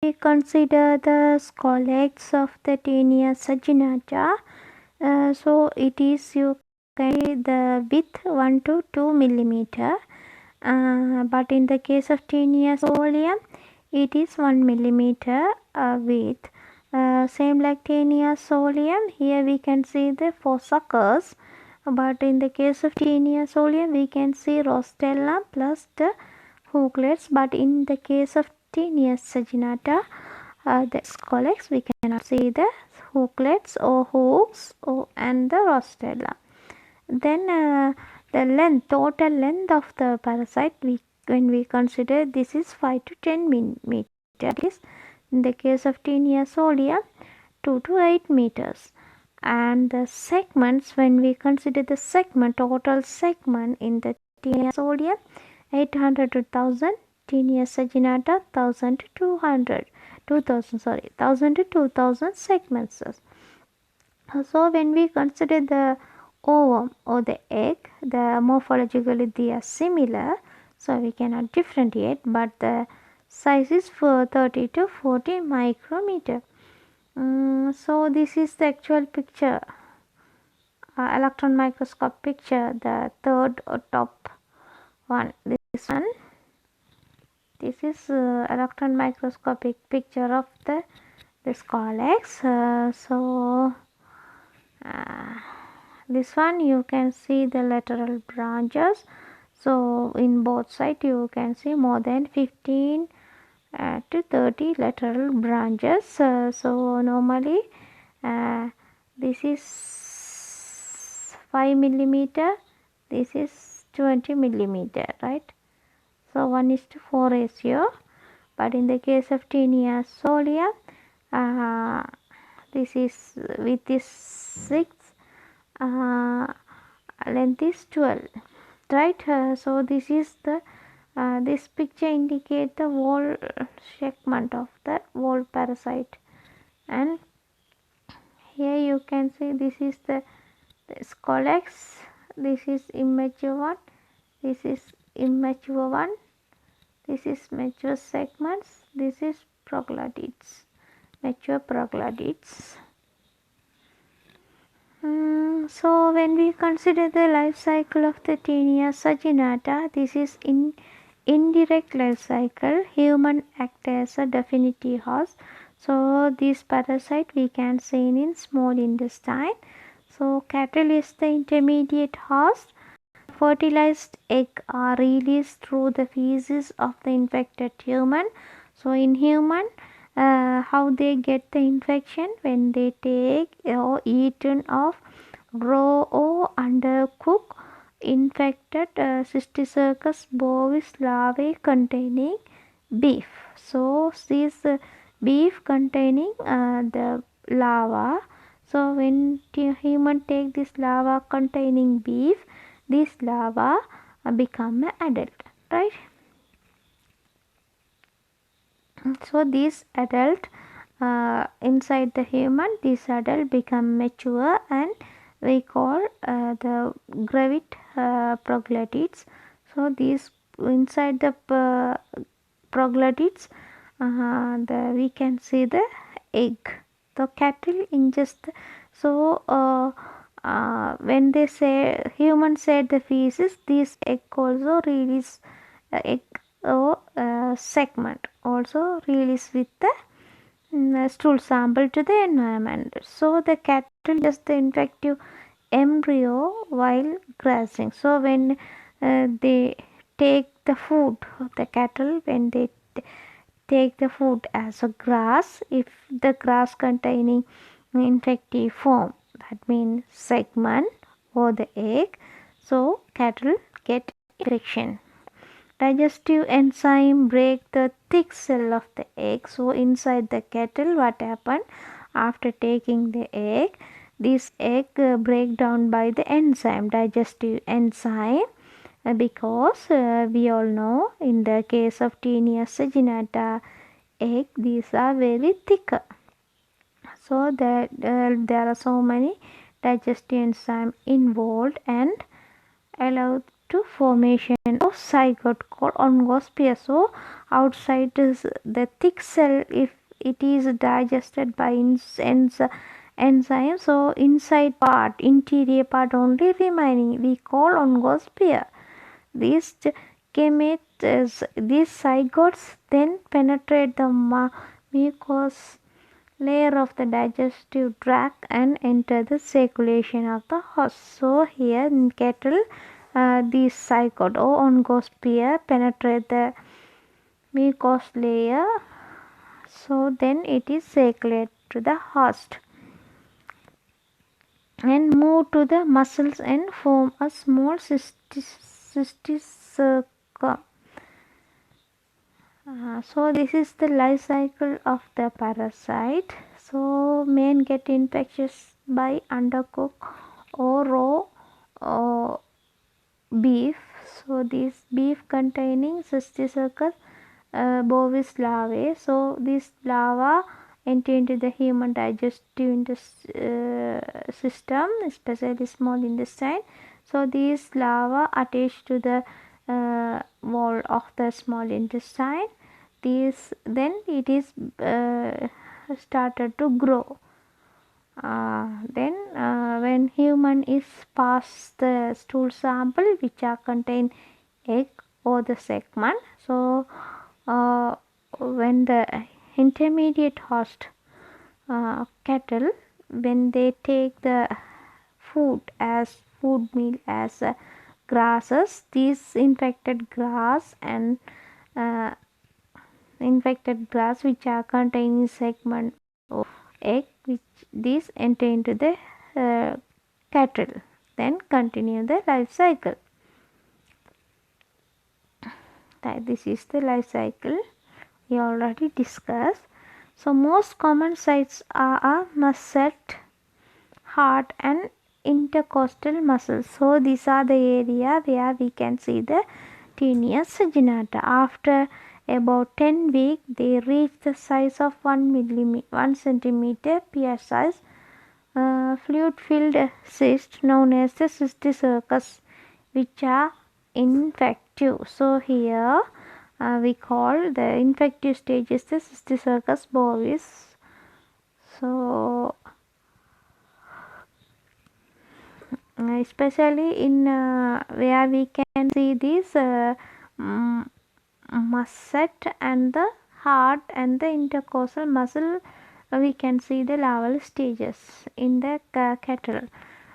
we consider the scolex of the Taenia saginata, so it is, you can see the width 1 to 2 millimeter, but in the case of Taenia solium it is 1 millimeter width. Same like Taenia solium, here we can see the 4 suckers, but in the case of Taenia solium we can see rostella plus the hooklets, but in the case of Taenia saginata, the scolex, we cannot see the hooklets or hooks and the rostella. Then the total length of the parasite, when we consider, this is 5 to 10 meters. In the case of Taenia solium, 2 to 8 meters. And the segments, when we consider the segment, total segment in the Taenia solium, 800 to 1000, Taenia saginata 1000 to 200, 1000 to 2000 segments. So when we consider the ovum or the egg, the morphologically they are similar, so we cannot differentiate, but the size is for 30 to 40 micrometer. So this is the actual picture, electron microscope picture, the third or top one. This one, this is electron microscopic picture of the scolex. This one you can see the lateral branches. So in both sides you can see more than 15 to 30 lateral branches. So normally this is 5 millimeter, this is 20 millimeter, right? So 1:4 ratio. But in the case of Taenia solium, this is width is 6, length is 12, right? So this is the this picture indicate the wall segment of the wall parasite, and here you can see this is the scolex, this is immature one, this is immature one, this is mature segments, this is proglodids, mature proglodids. So when we consider the life cycle of the Taenia saginata, this is indirect life cycle. Human act as a definitive host. So this parasite we can see in small intestine. So cattle is the intermediate host. Fertilized egg are released through the feces of the infected human. So in human, how they get the infection? When they take or eaten of raw or undercooked infected Cysticercus bovis larvae containing beef. So this beef containing the larva. So when human take this larva containing beef, this larva become an adult, right? So this adult inside the human, this adult become mature, and we call the gravid proglodids. So these inside the proglodids, we can see the egg. The cattle ingest. So when they say humans said the feces, this egg also release egg or segment also release with the stool sample to the environment. So the cattle ingest the infective embryo while grazing. So when they take the food, the cattle, when they take the food as a grass, if the grass containing infective form, that means segment or the egg, so cattle get infection. Digestive enzyme break the thick cell of the egg. So inside the cattle, what happened after taking the egg? This egg break down by the enzyme, digestive enzyme, because we all know in the case of Taenia saginata egg, these are very thicker. So that there are so many digestive enzyme involved and allowed to formation of zygote called oncosphere. So outside is the thick cell if it is digested by enzyme. So inside part, interior part only remaining, we call oncosphere. These gametes, these zygotes then penetrate the mucous layer of the digestive tract and enter the circulation of the host. So here in cattle, these zygote or oncosphere penetrate the mucous layer, so then it is circulated to the host and move to the muscles and form a small cystic so this is the life cycle of the parasite. So men get infectious by undercooked or raw beef. So this beef containing Cysticercus bovis larvae. So this larva enter into the human digestive system, especially small intestine. So these larvae attach to the wall of the small intestine. This then it is started to grow. Then when human is passed the stool sample which are contain egg or the segment. So when the intermediate host cattle, when they take the food as food meal as grasses, these infected grass and infected grass which are containing segment of egg, which these enter into the cattle, then continue the life cycle. This is the life cycle we already discussed. So most common sites are a muscle, heart and intercostal muscles. So these are the area where we can see the Taenia saginata. After about 10 weeks, they reach the size of 1 centimeter pear size fluid-filled cyst known as the cysticercus, which are infective. So here we call the infective stage is the cysticercus bovis. So especially in where we can see this musset and the heart and the intercostal muscle, we can see the larval stages in the cattle.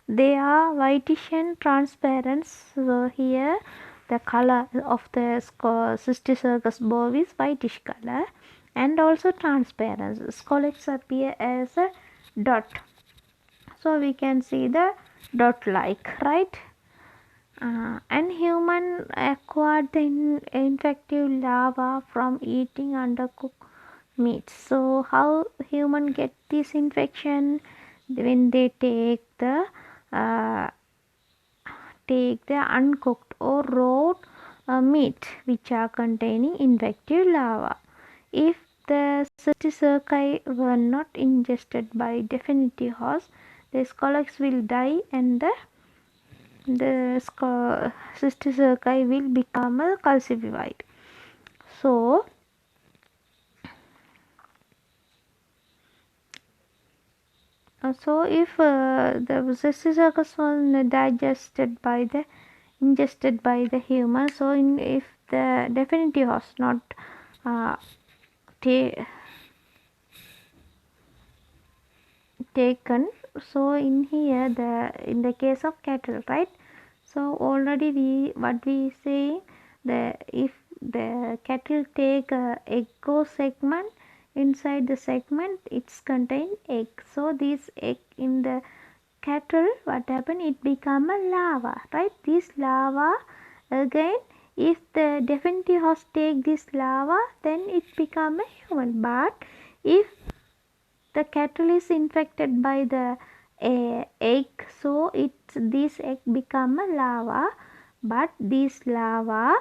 They are whitish and transparent. So here the color of the cysticercus bovis whitish color and also transparent. Scolex appear as a dot. So we can see the dot like, right? And human acquired the infective larva from eating undercooked meat. So how human get this infection? When they take the uncooked or raw meat which are containing infective larva. If the cysticerci were not ingested by definitive host, the scolex will die and the cysticerci will become calcified. So if the cysticercus was ingested by the human, so if the definitive host not taken, so in here in the case of cattle, right? So already what we say, if the cattle take a echo segment, inside the segment it's contain egg. So this egg in the cattle, what happen, it become a larva, right? This larva again, if the definitive host take this larva, then it become a human. But if the cattle is infected by the egg, so this egg become a larva. But this larva,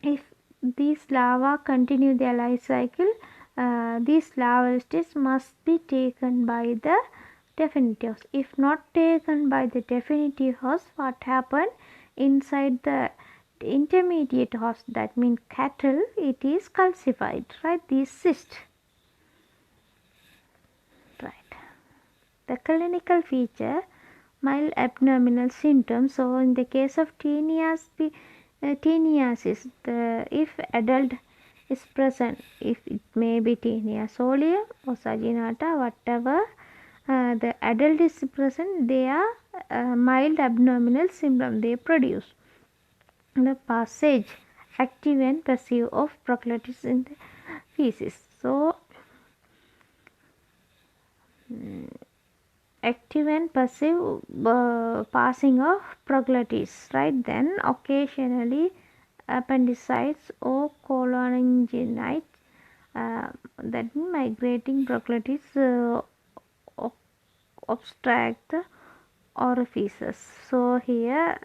if these larva continue their life cycle, these larval stage must be taken by the definitive host. If not taken by the definitive host, what happen? inside the intermediate host, that means cattle, it is calcified, right? These cysts, right? The clinical feature, mild abdominal symptoms. So in the case of teniasis, if adult is present, if it may be Taenia solium or saginata, whatever the adult is present, they are mild abdominal symptom they produce. The passage, active and passive, of proclitis in the feces. So active and passive passing of proclitis, right? Then occasionally appendicitis or coloningenitis, that migrating proclitis obstruct the orifices. So here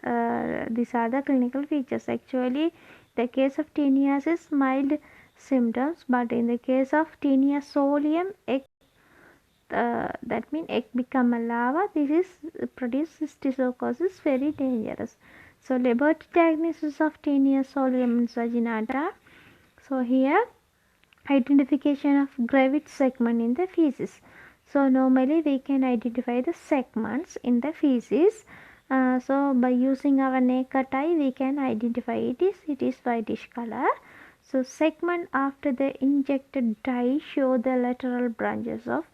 these are the clinical features. Actually, the case of teniasis, mild symptoms, but in the case of Taenia solium, that means egg become a larva. This is produce cysticercosis, very dangerous. So laboratory diagnosis of Taenia solium saginata. So here identification of gravit segment in the feces. So normally we can identify the segments in the feces. So by using our naked eye we can identify it is whitish color. So segment after the injected dye show the lateral branches of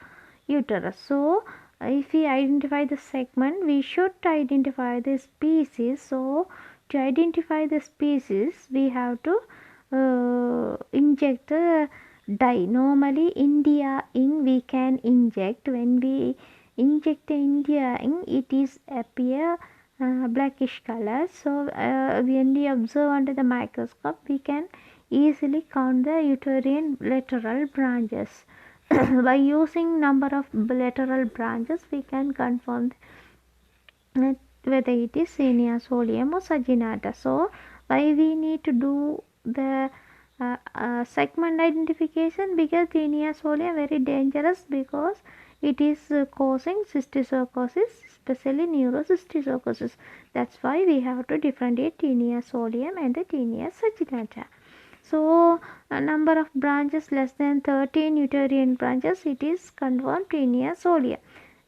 uterus. So if we identify the segment, we should identify the species. So to identify the species, we have to inject the dye. Normally India ink we can inject. When we inject the India ink, it is appear blackish color. So when we observe under the microscope, we can easily count the uterine lateral branches. By using number of lateral branches, we can confirm whether it is Taenia solium or saginata. So why we need to do the segment identification? Because Taenia solium very dangerous, because it is causing cysticercosis, especially neurocysticercosis. That's why we have to differentiate Taenia solium and the Taenia saginata. So a number of branches less than 13 uterine branches, it is confirmed Taenia solium.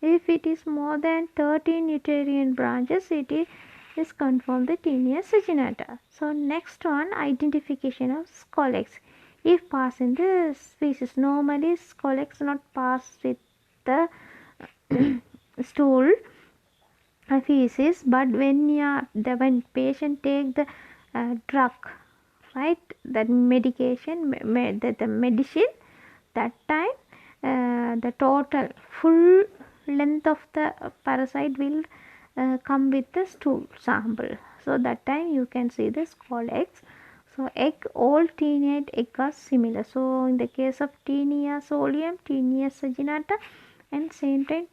If it is more than 13 uterine branches, it is confirmed the Taenia saginata. So next one, identification of scolex. If pass in the species, normally scolex not pass with the stool feces, but when patient take the drug, right, that medication, the medicine, that time the total full length of the parasite will come with the stool sample. So that time you can see the scolex. So egg, all teenate egg are similar. So in the case of Taenia solium, Taenia saginata, and same time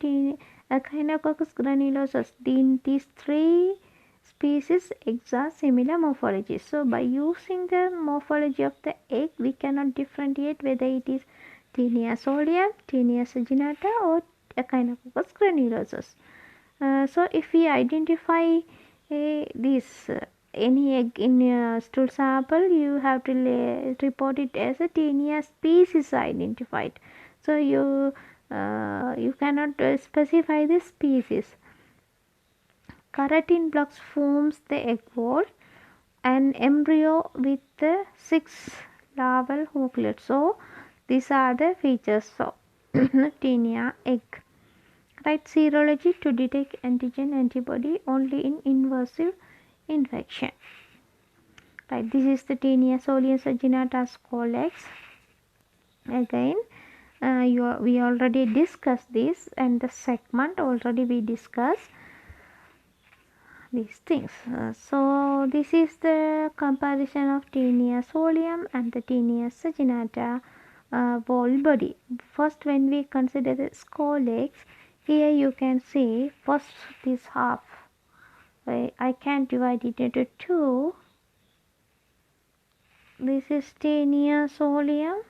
Echinococcus granulosus, these three species eggs are similar morphology. So by using the morphology of the egg, we cannot differentiate whether it is Taenia solium, Taenia saginata, or Echinococcus granulosus. So if we identify this any egg in a stool sample, you have to report it as a Taenia species identified. So you cannot specify the species. Keratin blocks forms the egg wall, an embryo with the 6 larval nucleates. So these are the features of Taenia egg. Right, serology to detect antigen antibody only in invasive infection. Right, this is the Taenia solium saginata scolex. Again, we already discussed this, and the segment already we discussed these things. So this is the comparison of Taenia solium and the Taenia saginata whole body. First, when we consider the scolex, here you can see first this half. I can divide it into two. This is Taenia solium.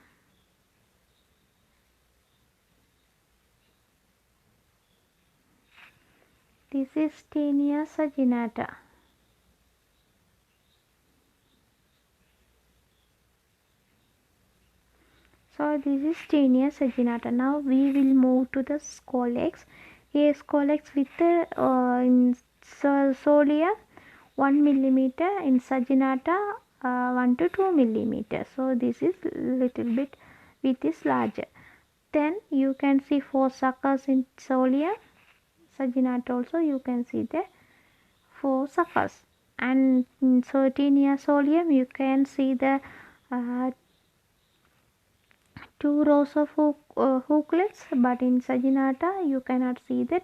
This is Taenia saginata. So this is Taenia saginata. Now we will move to the scolex. Here scolex with in solium 1 millimeter, in saginata 1 to 2 millimeter. So this is little bit width is larger. Then you can see 4 suckers in solium. Saginata also you can see the 4 suckers. And in Taenia solium you can see the 2 rows of hooklets, but in saginata you cannot see the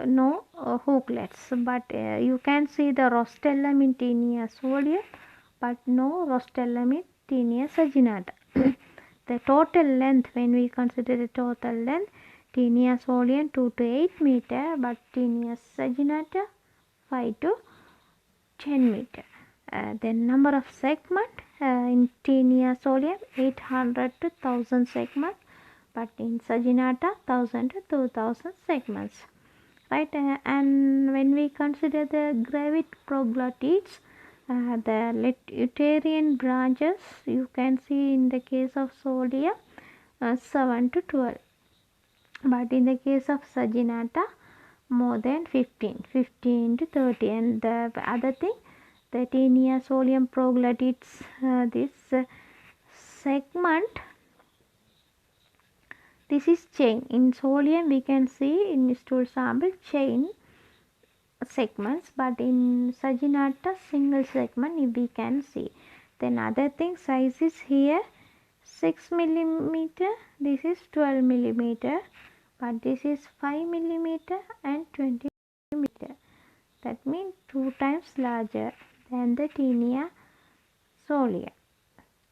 no hooklets, but you can see the rostellum in Taenia solium, but no rostellum in Taenia saginata. The total length, when we consider the total length, Taenia solium 2 to 8 meter, but Taenia saginata 5 to 10 meter. Then number of segment in Taenia solium 800 to 1000 segment, but in saginata 1000 to 2000 segments. Right, and when we consider the gravit proglottids, the uterine branches you can see in the case of solium 7 to 12, but in the case of saginata more than 15 to 30. And the other thing, the Taenia solium proglottids, this segment, this is chain. In solium we can see in stool sample chain segments, but in saginata single segment we can see. Then other thing, size is here 6 millimeter, this is 12 millimeter, but this is 5 millimeter and 20 millimeter. That means 2 times larger than the Taenia solium.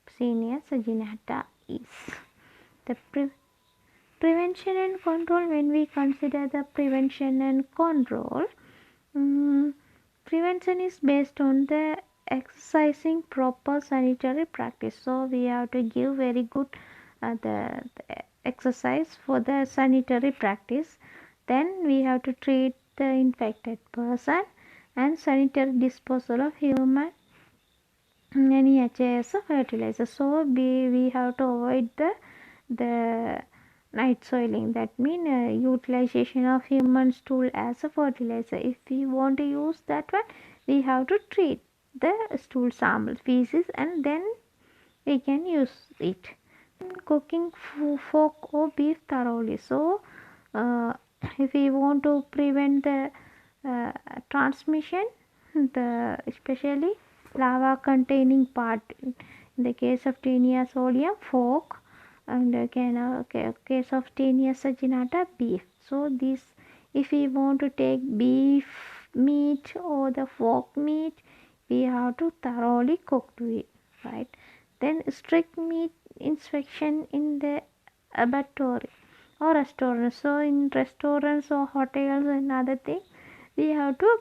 Taenia saginata is. The prevention and control, when we consider the prevention and control, prevention is based on the exercising proper sanitary practice. So we have to give very good the exercise for the sanitary practice. Then we have to treat the infected person and sanitary disposal of human NEH as a fertilizer. So we have to avoid the night soiling, that means utilization of human stool as a fertilizer. If we want to use that one, we have to treat the stool sample feces and then we can use it. Cooking pork or beef thoroughly. So if we want to prevent the transmission, the especially lava containing part, in the case of Taenia solium pork, and case of Taenia saginata beef. So this, if we want to take beef meat or the pork meat, we have to thoroughly cook to it, right? Then strict meat inspection in the abattoir or restaurants. So in restaurants or hotels and other things, we have to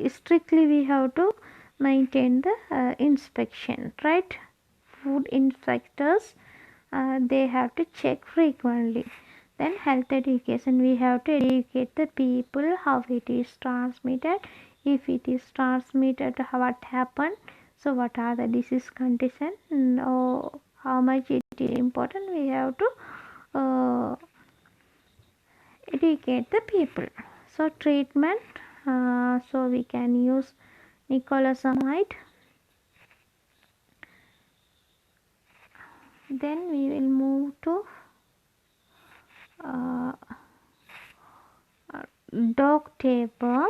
strictly we have to maintain the inspection, right? Food inspectors, they have to check frequently. Then health education, we have to educate the people how it is transmitted, if it is transmitted, what happened, so what are the disease condition, or how much it is important, we have to educate the people. So treatment, so we can use nicotinamide. Then we will move to dog taper.